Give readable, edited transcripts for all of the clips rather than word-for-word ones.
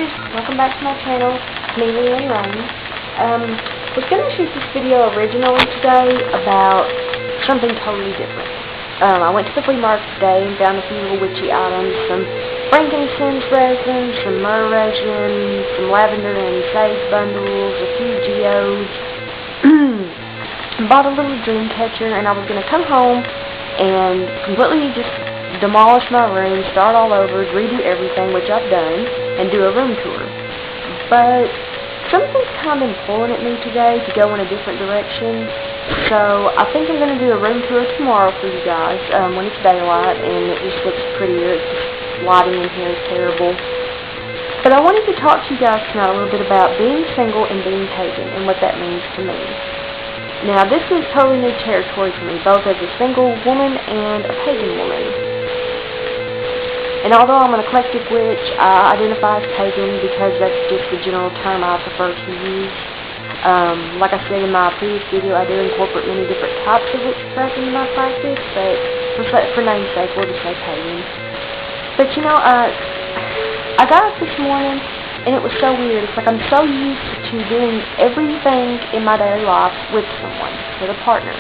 guys, welcome back to my channel, me, Leanne Rain. Was going to shoot this video originally today about something totally different. I went to the flea market today and found a few little witchy items, some frankincense resin, some myrrh resin, some lavender and sage bundles, a few geodes, bought a little dream catcher, and I was going to come home and completely just demolish my room, start all over, redo everything, which I've done, and do a room tour. But something's kind of been pulling at me today to go in a different direction, so I think I'm going to do a room tour tomorrow for you guys when it's daylight, and it just looks prettier. It's just lighting in here is terrible. But I wanted to talk to you guys tonight a little bit about being single and being pagan and what that means to me. Now, this is totally new territory for me, both as a single woman and a pagan woman. And although I'm an eclectic witch, I identify as pagan because that's just the general term I prefer to use. Like I said in my previous video, I do incorporate many different types of witchcraft into my practice, but for namesake, we'll just say pagan. But you know, I got up this morning, and it was so weird. It's like I'm so used to doing everything in my daily life with someone, with a partner.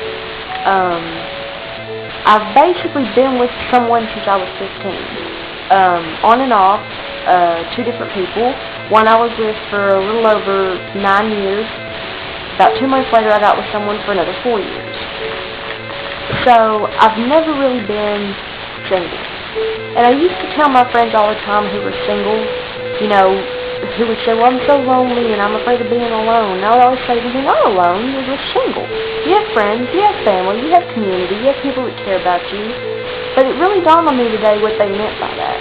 I've basically been with someone since I was 15. On and off, two different people. One I was with for a little over 9 years. About 2 months later, I got with someone for another 4 years. So, I've never really been single. And I used to tell my friends all the time who were single, you know, who would say, well, I'm so lonely and I'm afraid of being alone. And I would always say, well, you're not alone, you're just single. You have friends, you have family, you have community, you have people that care about you. But it really dawned on me today what they meant by that.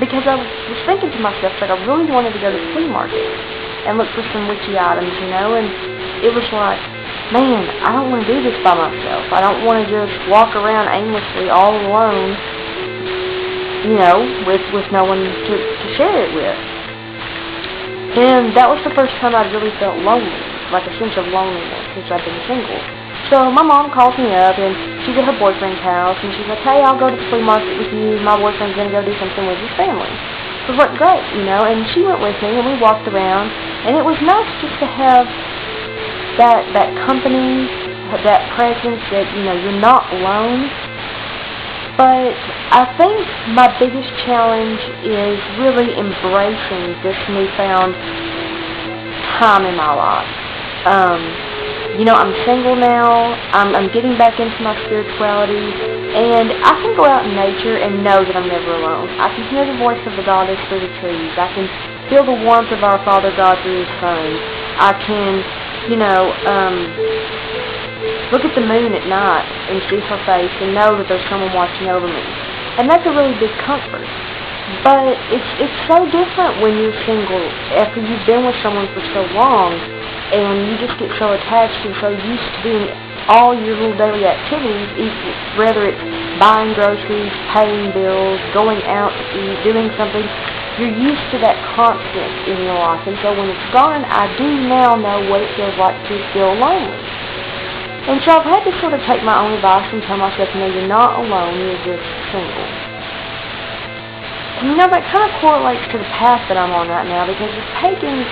Because I was thinking to myself, like, I really wanted to go to the flea market and look for some witchy items, you know, and it was like, man, I don't want to do this by myself. I don't want to just walk around aimlessly all alone, you know, with no one to share it with. And that was the first time I really felt lonely, like a sense of loneliness since I've been single. So my mom calls me up, and she's at her boyfriend's house, and she's like, hey, I'll go to the flea market with you. My boyfriend's going to go do something with his family. So it went great, you know, and she went with me, and we walked around, and it was nice just to have that company, that presence that, you know, you're not alone. But I think my biggest challenge is really embracing this newfound time in my life. You know, I'm single now, I'm getting back into my spirituality, and I can go out in nature and know that I'm never alone. I can hear the voice of the goddess through the trees. I can feel the warmth of our Father God through His Son. I can, you know, look at the moon at night and see her face and know that there's someone watching over me. And that's a really big comfort. But it's so different when you're single after you've been with someone for so long. And you just get so attached and so used to doing all your little daily activities, whether it's buying groceries, paying bills, going out to eat, doing something. You're used to that constant in your life. And so when it's gone, I do now know what it feels like to feel lonely. And so I've had to sort of take my own advice and tell myself, no, you're not alone, you're just single. And you know, that kind of correlates to the path that I'm on right now, because with pagans,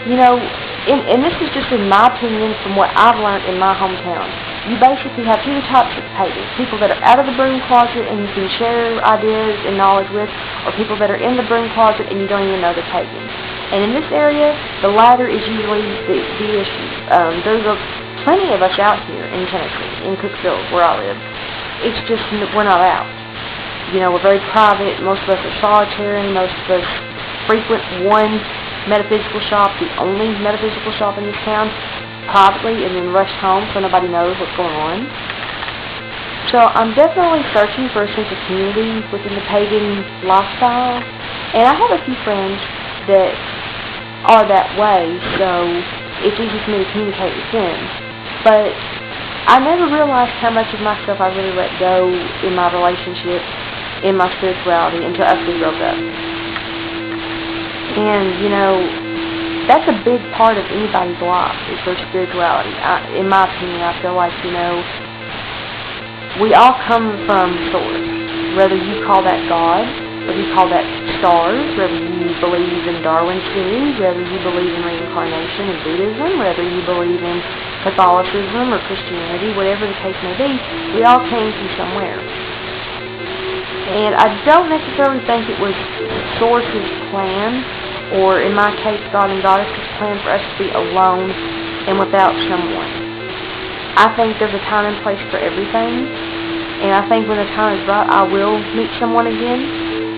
you know, and this is just in my opinion from what I've learned in my hometown. You basically have two types of pagans. People that are out of the broom closet and you can share ideas and knowledge with, or people that are in the broom closet and you don't even know they're pagans. And in this area, the latter is usually the issue. There's plenty of us out here in Tennessee, in Cookeville, where I live. It's just we're not out. You know, we're very private. Most of us are solitary. Most of us frequent one metaphysical shop, the only metaphysical shop in this town, privately, and then rush home so nobody knows what's going on. So I'm definitely searching for a sense of community within the pagan lifestyle, and I have a few friends that are that way, so it's easy for me to communicate with them. But I never realized how much of myself I really let go in my relationship, in my spirituality, until after we broke up. And, you know, that's a big part of anybody's life, is their spirituality. In my opinion, I feel like, you know, we all come from source, whether you call that God, whether you call that stars, whether you believe in Darwin's theory, whether you believe in reincarnation in Buddhism, whether you believe in Catholicism or Christianity, whatever the case may be, we all came from somewhere. And I don't necessarily think it was Source's plan, or in my case, God and Goddess's plan for us to be alone and without someone. I think there's a time and place for everything, and I think when the time is right, I will meet someone again.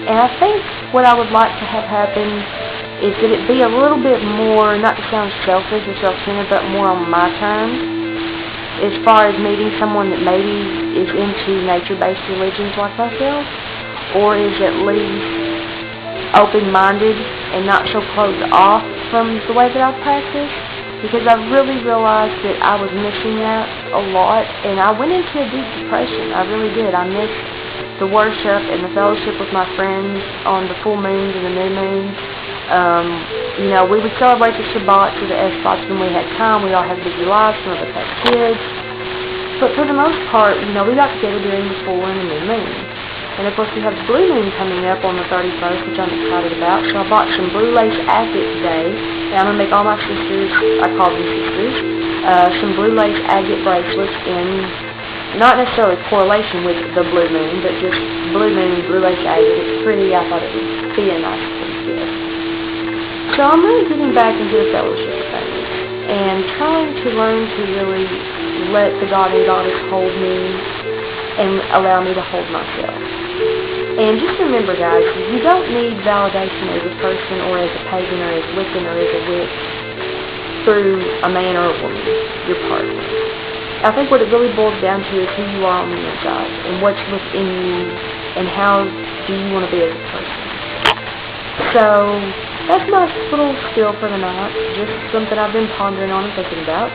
And I think what I would like to have happen is that it be a little bit more, not to sound selfish or self-centered, but more on my terms, as far as meeting someone that maybe is into nature-based religions like myself, or is at least open-minded and not so closed off from the way that I practice, because I really realized that I was missing that a lot, and I went into a deep depression. I really did. I missed the worship and the fellowship with my friends on the full moons and the new moons. We would celebrate the Shabbats or the Esbats when we had time. We all had busy lives. Some of us had kids. But for the most part, we got together during the full and the new moon. And of course we have the blue moon coming up on the 31st, which I'm excited about. So I bought some blue lace agate today. And I'm going to make all my sisters, I call them sisters, some blue lace agate bracelets in, not necessarily correlation with the blue moon, but just blue moon, blue lace agate. It's pretty. I thought it would be a nice little gift. So I'm really getting back into the fellowship of things and trying to learn to really let the God and Goddess hold me and allow me to hold myself. And just remember, guys, you don't need validation as a person or as a pagan or as a Wiccan or as a witch through a man or a woman, your partner. I think what it really boils down to is who you are on the inside and what's within you and how do you want to be as a person. So that's my little spiel for the night, just something I've been pondering on and thinking about.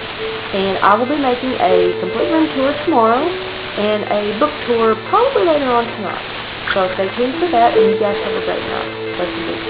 And I will be making a complete room tour tomorrow and a book tour probably later on tonight. So stay tuned for that, and you guys have a great night. Blessed be.